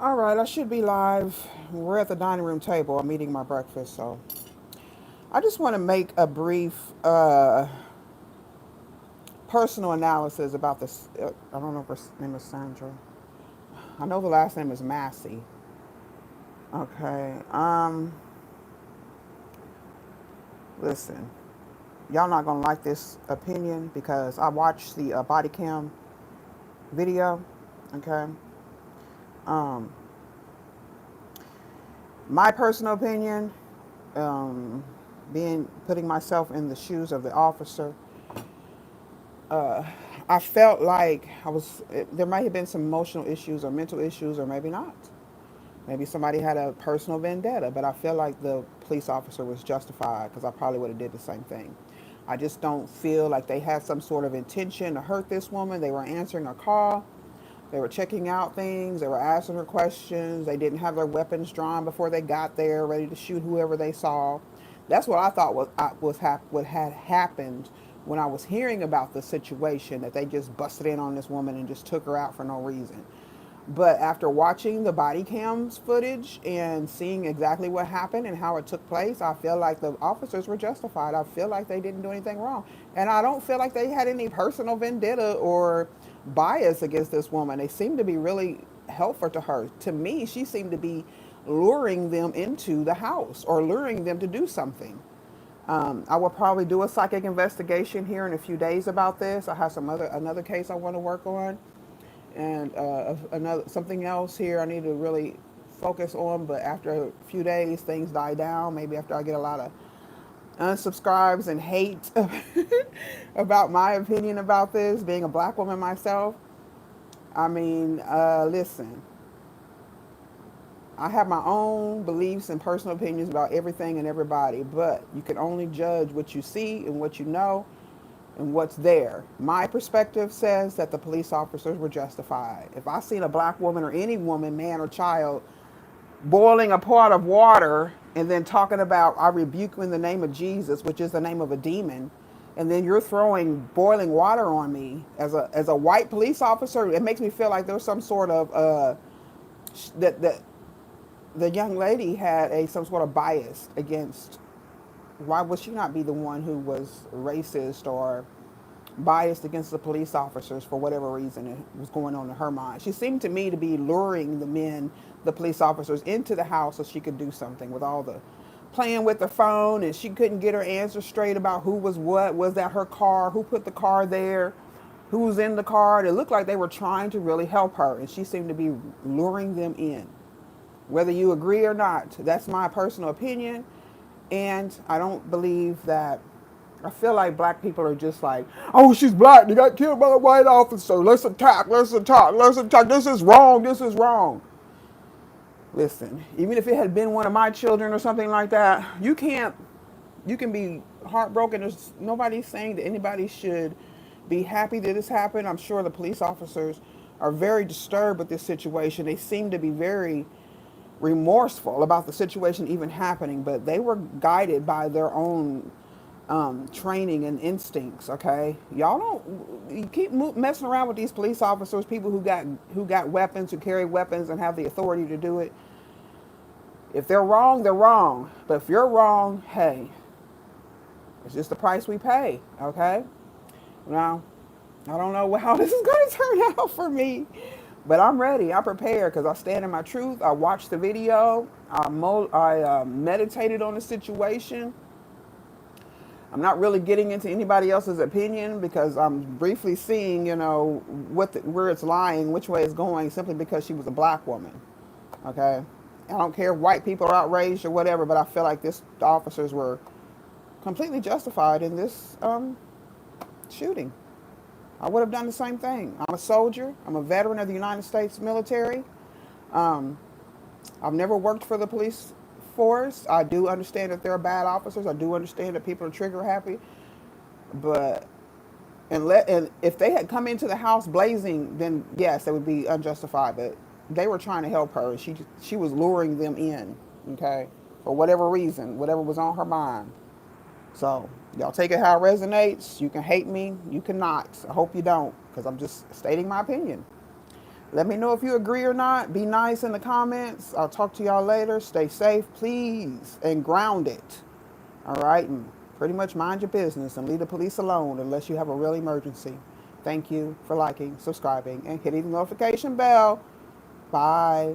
All right, I should be live. We're at the dining room table. I'm eating my breakfast, so I just want to make a brief personal analysis about this. I don't know if her name is Sandra. I know the last name is Massey. Okay. Listen, y'all not gonna like this opinion because I watched the body cam video. Okay. Um, my personal opinion, um, being putting myself in the shoes of the officer, uh, I felt like there might have been some emotional issues or mental issues, or maybe not. Maybe somebody had a personal vendetta, but I feel like the police officer was justified because I probably would have did the same thing. I just don't feel like they had some sort of intention to hurt this woman. They were answering a call. They were checking out things. They were asking her questions. They didn't have their weapons drawn before they got there, ready to shoot whoever they saw. That's what I thought what had happened when I was hearing about the situation, that they just busted in on this woman and just took her out for no reason. But after watching the body cams footage and seeing exactly what happened and how it took place, I feel like the officers were justified. I feel like they didn't do anything wrong. And I don't feel like they had any personal vendetta or bias against this woman. They seemed to be really helpful to her. To me, she seemed to be luring them into the house or luring them to do something. I will probably do a psychic investigation here in a few days about this. I have another case I want to work on, and another something else here I need to really focus on. But after a few days, things die down. Maybe after I get a lot of unsubscribes and hate about my opinion about this, being a black woman myself. I mean, listen, I have my own beliefs and personal opinions about everything and everybody, but you can only judge what you see and what you know and what's there. My perspective says that the police officers were justified. If I seen a black woman or any woman, man or child, boiling a pot of water and then talking about, I rebuke you in the name of Jesus, which is the name of a demon, and then you're throwing boiling water on me as a white police officer, it makes me feel like there's some sort of that the young lady had some sort of bias against. Why would she not be the one who was racist or biased against the police officers for whatever reason it was going on in her mind? She seemed to me to be luring the police officers into the house so she could do something, with all the playing with the phone, and she couldn't get her answer straight about who was what. Was that her car? Who put the car there? Who was in the car? It looked like they were trying to really help her, and she seemed to be luring them in. Whether you agree or not, that's my personal opinion. And I don't believe that. I feel like black people are just like, oh, she's black. They got killed by a white officer. Let's attack. Let's attack. Let's attack. This is wrong. This is wrong. Listen, even if it had been one of my children or something like that, you can't. You can be heartbroken. There's nobody's saying that anybody should be happy that this happened. I'm sure the police officers are very disturbed with this situation. They seem to be very remorseful about the situation even happening, but they were guided by their own training and instincts. Okay, y'all don't you keep messing around with these police officers, people who got weapons, who carry weapons and have the authority to do it. If they're wrong, they're wrong. But if you're wrong, hey, it's just the price we pay. Okay, now I don't know how this is going to turn out for me, but I'm ready. I'm prepared because I stand in my truth. I watched the video. I meditated on the situation. I'm not really getting into anybody else's opinion because I'm briefly seeing, where it's lying, which way it's going, simply because she was a black woman. Okay, I don't care if white people are outraged or whatever, but I feel like the officers were completely justified in this shooting. I would have done the same thing. I'm a soldier. I'm a veteran of the United States military. Um, I've never worked for the police force. I do understand that there are bad officers. I do understand that people are trigger happy. But and if they had come into the house blazing, then yes, that would be unjustified. But they were trying to help her. She was luring them in, okay, for whatever reason, whatever was on her mind. So y'all take it how it resonates. You can hate me. You cannot. I hope you don't, because I'm just stating my opinion. Let me know if you agree or not. Be nice in the comments. I'll talk to y'all later. Stay safe, please, and grounded. All right? And pretty much mind your business and leave the police alone unless you have a real emergency. Thank you for liking, subscribing, and hitting the notification bell. Bye.